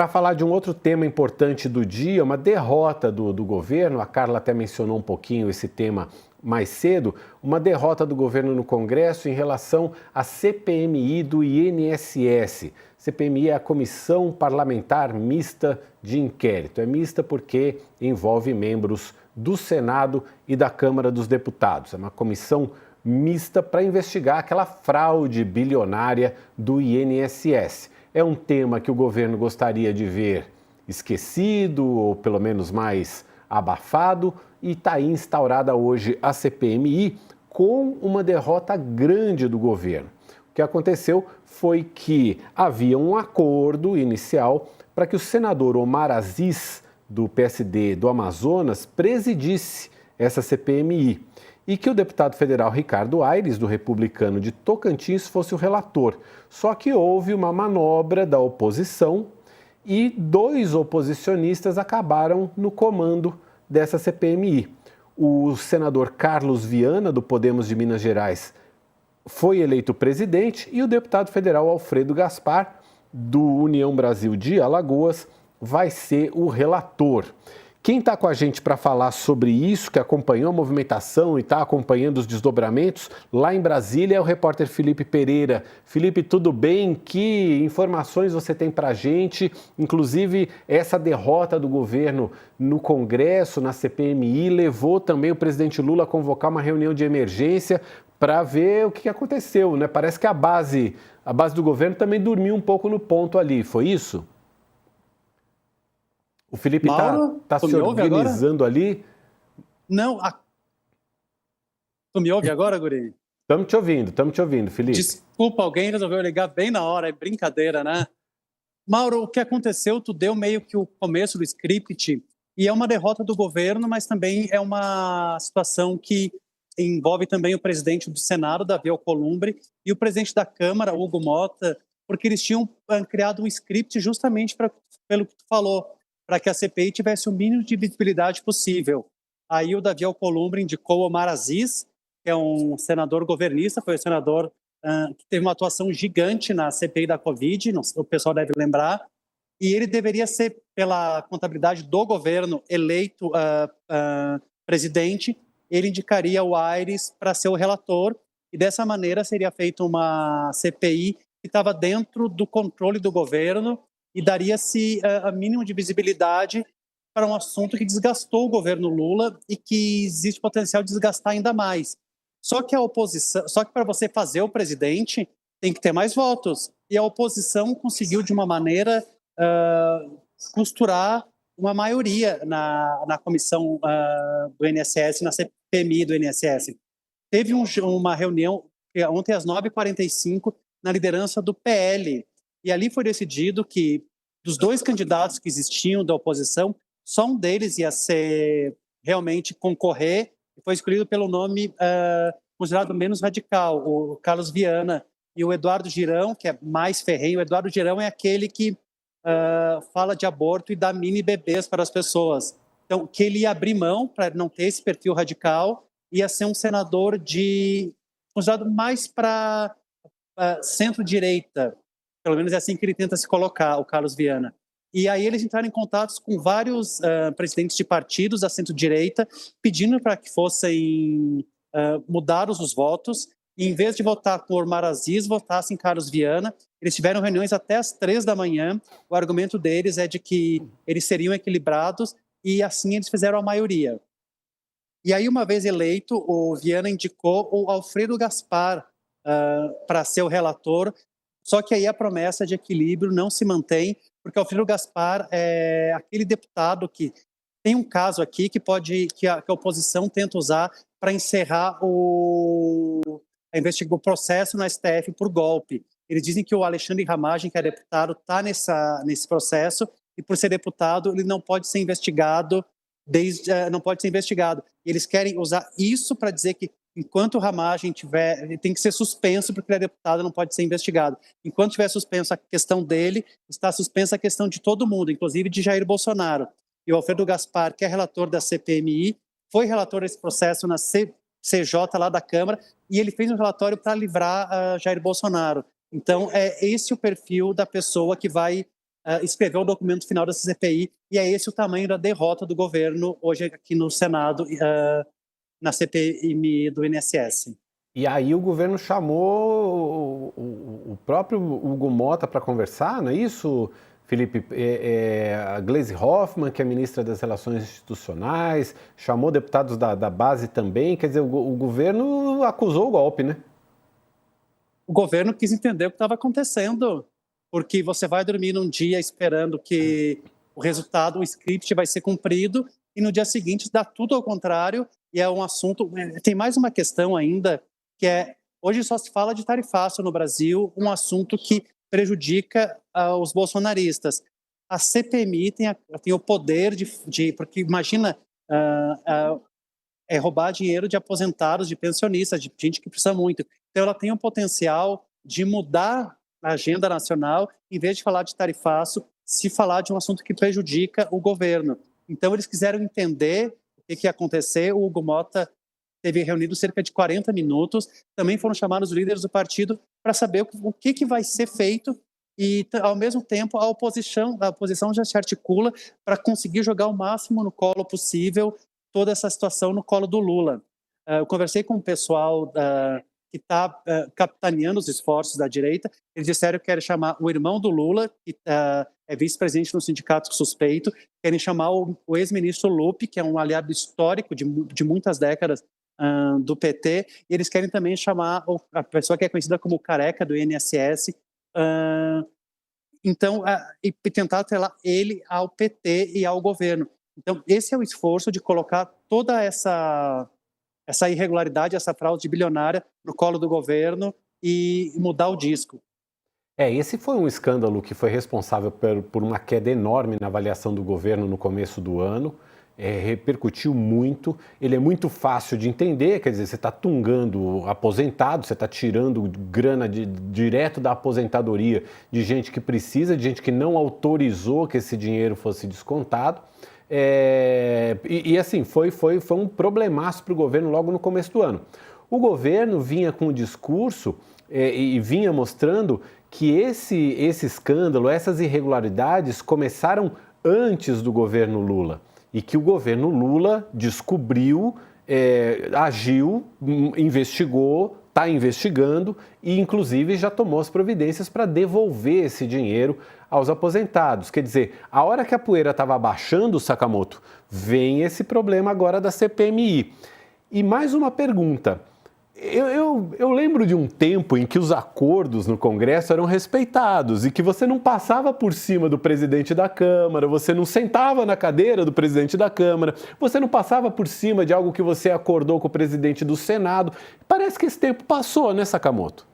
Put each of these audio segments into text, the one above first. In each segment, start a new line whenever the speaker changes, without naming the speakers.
Para falar de um outro tema importante do dia, uma derrota do governo, a Carla até mencionou um pouquinho esse tema mais cedo, uma derrota do governo no Congresso em relação à CPMI do INSS. CPMI é a Comissão Parlamentar Mista de Inquérito. É mista porque envolve membros do Senado e da Câmara dos Deputados. É uma comissão mista para investigar aquela fraude bilionária do INSS. É um tema que o governo gostaria de ver esquecido ou pelo menos mais abafado e está aí instaurada hoje a CPMI com uma derrota grande do governo. O que aconteceu foi que havia um acordo inicial para que o senador Omar Aziz, do PSD do Amazonas, presidisse essa CPMI e que o deputado federal Ricardo Aires, do Republicano de Tocantins, fosse o relator. Só que houve uma manobra da oposição e 2 oposicionistas acabaram no comando dessa CPMI. O senador Carlos Viana, do Podemos de Minas Gerais, foi eleito presidente e o deputado federal Alfredo Gaspar, do União Brasil de Alagoas, vai ser o relator. Quem está com a gente para falar sobre isso, que acompanhou a movimentação e está acompanhando os desdobramentos, lá em Brasília, é o repórter Felipe Pereira. Felipe, tudo bem? Que informações você tem para a gente? Inclusive, essa derrota do governo no Congresso, na CPMI, levou também o presidente Lula a convocar uma reunião de emergência para ver o que aconteceu, né? Parece que a base do governo também dormiu um pouco no ponto ali, foi isso? O Felipe está se organizando ali?
Não, tu me ouve agora, guri?
Estamos te ouvindo, Felipe.
Desculpa, alguém resolveu ligar bem na hora, é brincadeira, né? Mauro, o que aconteceu, tu deu meio que o começo do script, e é uma derrota do governo, mas também é uma situação que envolve também o presidente do Senado, Davi Alcolumbre, e o presidente da Câmara, Hugo Mota, porque eles tinham criado um script justamente pelo que tu falou, para que a CPI tivesse o mínimo de visibilidade possível. Aí o Davi Alcolumbre indicou Omar Aziz, que é um senador governista, foi um senador que teve uma atuação gigante na CPI da Covid, o pessoal deve lembrar, e ele deveria ser, pela contabilidade do governo, eleito presidente. Ele indicaria o Aires para ser o relator, e dessa maneira seria feita uma CPI que estava dentro do controle do governo, e daria-se a mínimo de visibilidade para um assunto que desgastou o governo Lula e que existe potencial de desgastar ainda mais. Só que para você fazer o presidente, tem que ter mais votos. E a oposição conseguiu, de uma maneira, costurar uma maioria na comissão do INSS, na CPMI do INSS. Teve uma reunião ontem às 9h45 na liderança do PL, e ali foi decidido que, dos 2 candidatos que existiam da oposição, só um deles ia ser realmente concorrer, e foi escolhido pelo nome considerado menos radical, o Carlos Viana, e o Eduardo Girão, que é mais ferrenho. O Eduardo Girão é aquele que fala de aborto e dá mini bebês para as pessoas. Então, que ele ia abrir mão para não ter esse perfil radical, ia ser um senador considerado mais para centro-direita, pelo menos é assim que ele tenta se colocar, o Carlos Viana. E aí eles entraram em contato com vários presidentes de partidos da centro-direita, pedindo para que fossem mudados os votos, e em vez de votar com Omar Aziz, votassem Carlos Viana. Eles tiveram reuniões até às 3 da manhã, o argumento deles é de que eles seriam equilibrados, e assim eles fizeram a maioria. E aí, uma vez eleito, o Viana indicou o Alfredo Gaspar para ser o relator, só que aí a promessa de equilíbrio não se mantém, porque o Alfredo Gaspar é aquele deputado que tem um caso aqui que a oposição tenta usar para encerrar o processo no STF por golpe. Eles dizem que o Alexandre Ramagem, que é deputado, está nesse processo, e por ser deputado ele não pode ser investigado E eles querem usar isso para dizer que enquanto o Ramagem ele tem que ser suspenso porque ele é deputado, não pode ser investigado. Enquanto tiver suspenso a questão dele, está suspensa a questão de todo mundo, inclusive de Jair Bolsonaro. E o Alfredo Gaspar, que é relator da CPMI, foi relator desse processo na CJ lá da Câmara, e ele fez um relatório para livrar Jair Bolsonaro. Então, é esse o perfil da pessoa que vai escrever o documento final dessa CPI, e é esse o tamanho da derrota do governo hoje aqui no Senado, na CPMI do INSS.
E aí o governo chamou o próprio Hugo Mota para conversar, não é isso, Felipe? A Gleisi Hoffmann, que é ministra das Relações Institucionais, chamou deputados da base também, quer dizer, o governo acusou o golpe, né?
O governo quis entender o que estava acontecendo, porque você vai dormir num dia esperando que o resultado, o script vai ser cumprido, e no dia seguinte dá tudo ao contrário, e é um assunto... Tem mais uma questão ainda, que hoje só se fala de tarifaço no Brasil, um assunto que prejudica os bolsonaristas. A CPMI tem o poder porque imagina, roubar dinheiro de aposentados, de pensionistas, de gente que precisa muito. Então ela tem um potencial de mudar a agenda nacional, em vez de falar de tarifaço, se falar de um assunto que prejudica o governo. Então eles quiseram entender o que ia acontecer. O Hugo Mota teve reunido cerca de 40 minutos, também foram chamados os líderes do partido para saber o que vai ser feito, e ao mesmo tempo a oposição já se articula para conseguir jogar o máximo no colo possível toda essa situação no colo do Lula. Eu conversei com o pessoal que está capitaneando os esforços da direita. Eles disseram que querem chamar o irmão do Lula, que é vice-presidente no sindicato suspeito, querem chamar o ex-ministro Lupe, que é um aliado histórico de muitas décadas do PT, e eles querem também chamar a pessoa que é conhecida como careca do INSS, então, e tentar atrelar ele ao PT e ao governo. Então, esse é o esforço de colocar toda essa irregularidade, essa fraude bilionária no colo do governo e mudar o disco.
Esse foi um escândalo que foi responsável por uma queda enorme na avaliação do governo no começo do ano. Repercutiu muito, ele é muito fácil de entender, quer dizer, você está tungando aposentado, você está tirando grana direto da aposentadoria de gente que precisa, de gente que não autorizou que esse dinheiro fosse descontado. Assim, foi um problemaço para o governo logo no começo do ano. O governo vinha com o discurso e vinha mostrando que esse escândalo, essas irregularidades começaram antes do governo Lula. E que o governo Lula descobriu, agiu, investigou, está investigando e, inclusive, já tomou as providências para devolver esse dinheiro aos aposentados. Quer dizer, a hora que a poeira estava abaixando, Sakamoto, vem esse problema agora da CPMI. E mais uma pergunta. Eu lembro de um tempo em que os acordos no Congresso eram respeitados e que você não passava por cima do presidente da Câmara, você não sentava na cadeira do presidente da Câmara, você não passava por cima de algo que você acordou com o presidente do Senado. Parece que esse tempo passou, né, Sakamoto?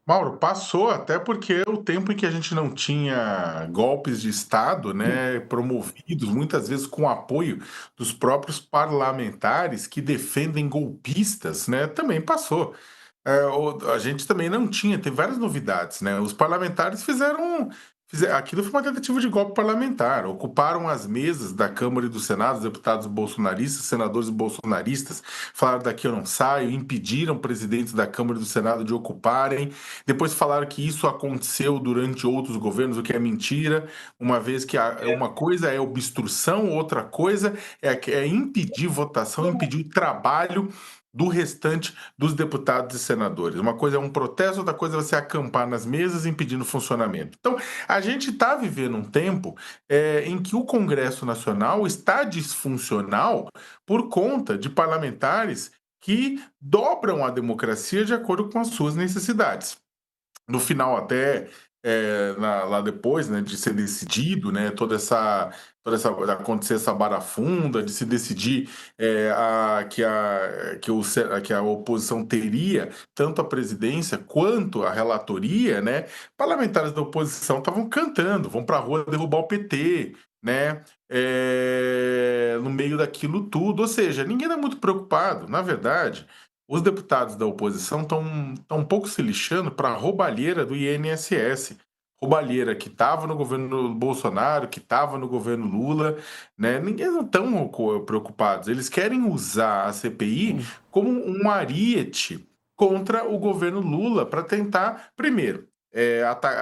Mauro, passou até porque o tempo em que a gente não tinha golpes de Estado, né, promovidos muitas vezes com apoio dos próprios parlamentares que defendem golpistas, né, também passou. A gente também não tinha, tem várias novidades, né? Os parlamentares aquilo foi uma tentativa de golpe parlamentar, ocuparam as mesas da Câmara e do Senado, os deputados bolsonaristas, senadores bolsonaristas, falaram daqui eu não saio, impediram presidentes da Câmara e do Senado de ocuparem, depois falaram que isso aconteceu durante outros governos, o que é mentira, uma vez que uma coisa é obstrução, outra coisa é impedir votação, impedir o trabalho do restante dos deputados e senadores. Uma coisa é um protesto, outra coisa é você acampar nas mesas impedindo o funcionamento. Então, a gente está vivendo um tempo em que o Congresso Nacional está disfuncional por conta de parlamentares que dobram a democracia de acordo com as suas necessidades. No final, até lá depois, né, de ser decidido, né, acontecer essa barafunda, de se decidir que a oposição teria tanto a presidência quanto a relatoria, né, parlamentares da oposição estavam cantando, vão para a rua derrubar o PT, né, no meio daquilo tudo, ou seja, ninguém está muito preocupado, na verdade. Os deputados da oposição estão um pouco se lixando para a roubalheira do INSS. Roubalheira que estava no governo Bolsonaro, que estava no governo Lula, né? Ninguém não estão preocupados. Eles querem usar a CPI como um ariete contra o governo Lula para tentar, primeiro,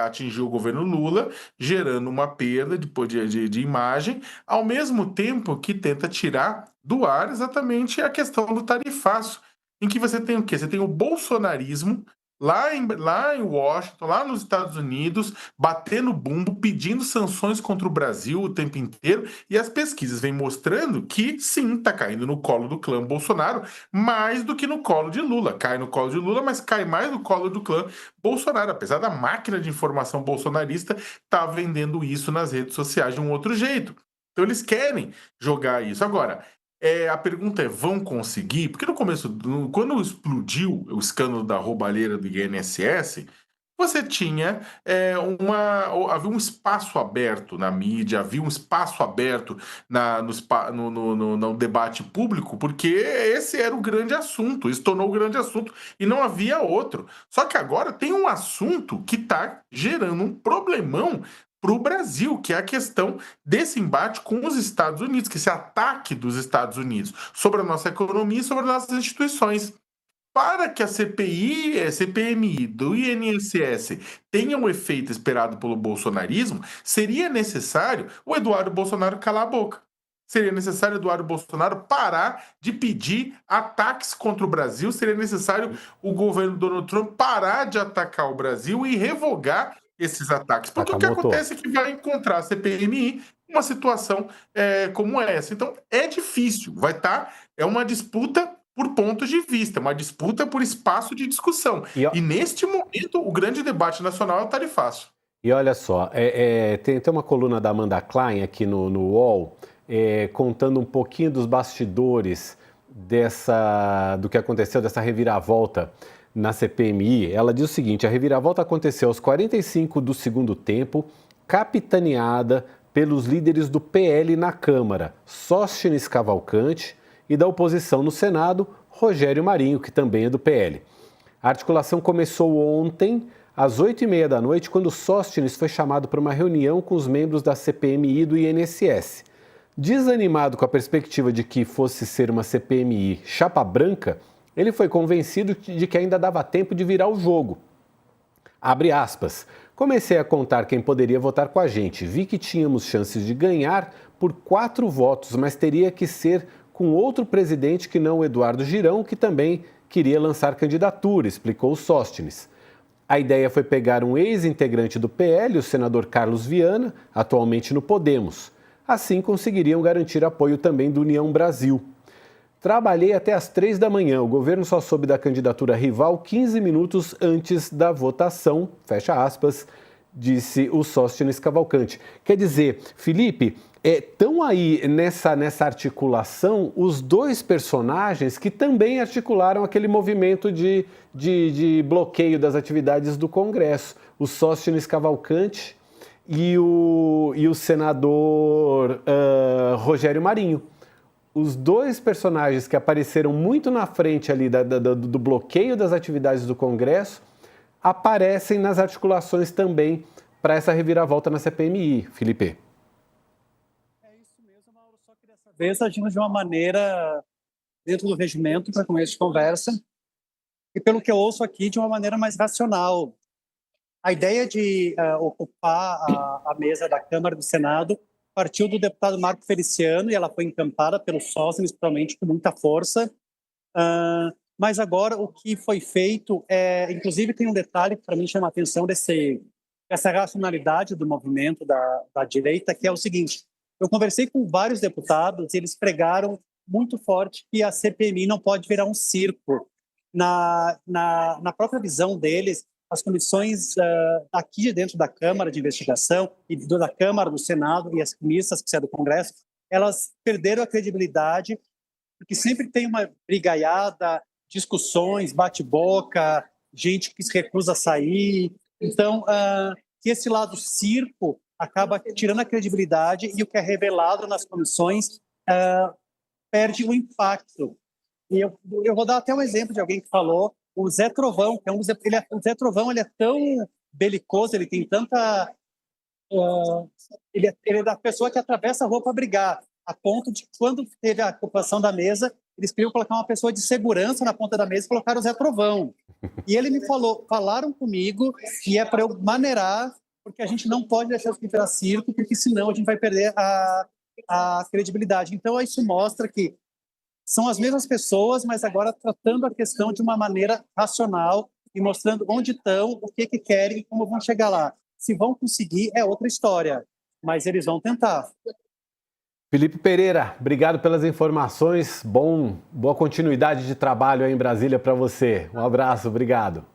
atingiu o governo Lula, gerando uma perda de imagem, ao mesmo tempo que tenta tirar do ar exatamente a questão do tarifaço, em que você tem o quê? Você tem o bolsonarismo lá em Washington, lá nos Estados Unidos, batendo bumbo, pedindo sanções contra o Brasil o tempo inteiro, e as pesquisas vêm mostrando que, sim, está caindo no colo do clã Bolsonaro, mais do que no colo de Lula. Cai no colo de Lula, mas cai mais no colo do clã Bolsonaro, apesar da máquina de informação bolsonarista estar vendendo isso nas redes sociais de um outro jeito. Então eles querem jogar isso. Agora, a pergunta é, vão conseguir? Porque no começo, quando explodiu o escândalo da roubalheira do INSS, você tinha havia um espaço aberto na mídia, havia um espaço aberto no debate público, porque esse era o grande assunto, isso tornou o grande assunto, e não havia outro. Só que agora tem um assunto que está gerando um problemão para o Brasil, que é a questão desse embate com os Estados Unidos, que esse ataque dos Estados Unidos sobre a nossa economia e sobre as nossas instituições. Para que a CPMI do INSS tenha o efeito esperado pelo bolsonarismo, seria necessário o Eduardo Bolsonaro calar a boca. Seria necessário o Eduardo Bolsonaro parar de pedir ataques contra o Brasil, seria necessário o governo Donald Trump parar de atacar o Brasil e revogar esses ataques. Porque o que acontece é que vai encontrar a CPMI uma situação como essa. Então, é difícil, é uma disputa por pontos de vista, uma disputa por espaço de discussão. E neste momento, o grande debate nacional é o tarifaço.
E olha só, tem uma coluna da Amanda Klein aqui no UOL, contando um pouquinho dos bastidores do que aconteceu, dessa reviravolta na CPMI. Ela diz o seguinte: a reviravolta aconteceu aos 45 do segundo tempo, capitaneada pelos líderes do PL na Câmara, Sóstenes Cavalcante, e da oposição no Senado, Rogério Marinho, que também é do PL. A articulação começou ontem, às 20h30 da noite, quando Sóstenes foi chamado para uma reunião com os membros da CPMI e do INSS. Desanimado com a perspectiva de que fosse ser uma CPMI chapa branca, ele foi convencido de que ainda dava tempo de virar o jogo. Abre aspas. Comecei a contar quem poderia votar com a gente. Vi que tínhamos chances de ganhar por 4 votos, mas teria que ser com outro presidente que não o Eduardo Girão, que também queria lançar candidatura, explicou Sóstenes. A ideia foi pegar um ex-integrante do PL, o senador Carlos Viana, atualmente no Podemos. Assim conseguiriam garantir apoio também do União Brasil. Trabalhei até às 3 da manhã. O governo só soube da candidatura rival 15 minutos antes da votação, fecha aspas, disse o Sóstenes Cavalcante. Quer dizer, Felipe, estão aí nessa articulação os dois personagens que também articularam aquele movimento de bloqueio das atividades do Congresso. O Sóstenes Cavalcante e o senador Rogério Marinho. Os dois personagens que apareceram muito na frente ali do bloqueio das atividades do Congresso aparecem nas articulações também para essa reviravolta na CPMI, Felipe.
É isso mesmo, Mauro, só que dessa vez agimos de uma maneira dentro do regimento para começo de conversa e, pelo que eu ouço aqui, de uma maneira mais racional. A ideia de ocupar a mesa da Câmara e do Senado partiu do deputado Marco Feliciano e ela foi encampada pelo Sóstenes, provavelmente com muita força. Mas agora o que foi feito inclusive tem um detalhe que para mim chama a atenção dessa racionalidade do movimento da direita, que é o seguinte: eu conversei com vários deputados e eles pregaram muito forte que a CPMI não pode virar um circo. Na própria visão deles, as comissões aqui de dentro da Câmara de Investigação e da Câmara, do Senado e as comissões que são do Congresso, elas perderam a credibilidade porque sempre tem uma brigaiada, discussões, bate-boca, gente que se recusa a sair. Então, que esse lado circo acaba tirando a credibilidade e o que é revelado nas comissões perde o impacto. E eu vou dar até um exemplo de alguém que falou, o Zé Trovão, que o Zé Trovão ele é tão belicoso, ele tem tanta... ele é da pessoa que atravessa a rua para brigar, a ponto de, quando teve a ocupação da mesa, eles queriam colocar uma pessoa de segurança na ponta da mesa e colocaram o Zé Trovão. E ele me falou, falaram comigo que é para eu maneirar, porque a gente não pode deixar isso virar circo, porque senão a gente vai perder a credibilidade. Então, isso mostra que são as mesmas pessoas, mas agora tratando a questão de uma maneira racional e mostrando onde estão, o que querem e como vão chegar lá. Se vão conseguir, é outra história, mas eles vão tentar.
Felipe Pereira, obrigado pelas informações. Boa continuidade de trabalho aí em Brasília para você. Um abraço, obrigado.